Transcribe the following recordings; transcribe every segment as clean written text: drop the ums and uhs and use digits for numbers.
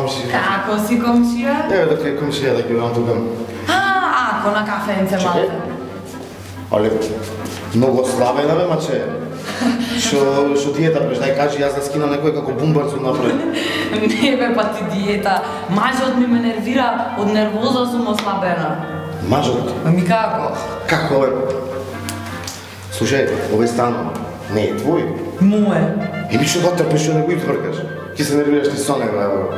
комшија. Како си комшија? Еве дека е комшија да ги имам тука. Ако на кафенце малце. Але многу слабена бе, маче. Шо диета преш, дај кажи, јас да скинам некој како бумбар сум напред. Не бе, па ти диета. Мажот ми ме нервира, од нервоза сум ослабена. Мажот? Ами како? Како бе? Слушај, овој стан не е твој. Мое. Еми што да трпеш, што не го избркаш? Ки се нервираш ти со него, ево.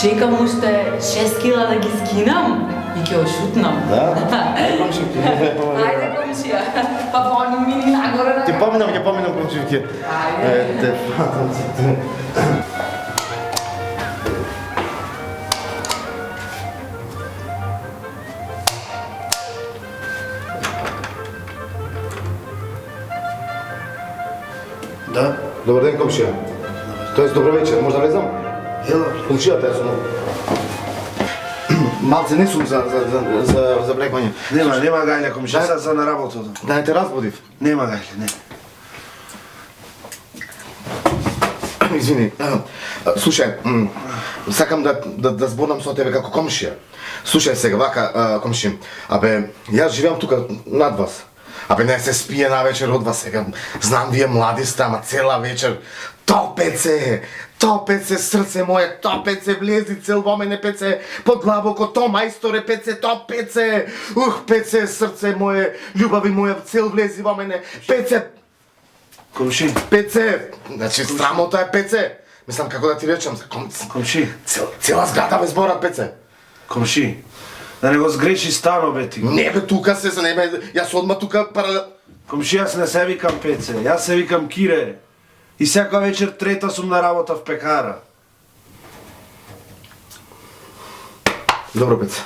Чекам уште 6 кила да ги скинам и ќе ошутнам. Да? Ајде комшија. Ајде комшија. Па помини нагоре на. Ќе поминам комшија. Ајде. Те фатам се. Да? Добар ден, комшија. Тоест, добро вечер, може да влезам? Ело. Комшијата јас сум. Малце не сум за влекување. Нема гајле, комшија, sad за на работата. Да не те разбудив. Нема гајле, не. Извини. Слушај, сакам да зборам со тебе како комшија. Слушај сега, вака, комши. Абе, јас живеам тука над вас. Абе, не се спие на вечер од вас сега. Знам вие млади сте, ама цела вечер топец е, срце моје, топец е, влези цел во мене, пеце, подлабоко, то мајсторе, пеце, топеце, пеце, срце моје, љубави моја, цел влези во мене, пеце, Комши. пеце, значи срамота е пеце. Мислам како да ти речам, Комши. цела зграда бе зборат пеце. Комши. Да не го сгреши стано, бе ти. Не бе, тука се, не бе, јас одма тука Комши, јас не се викам Пеце, јас се викам Кире. И секоја вечер трета сум на работа в пекара. Добро, пеце.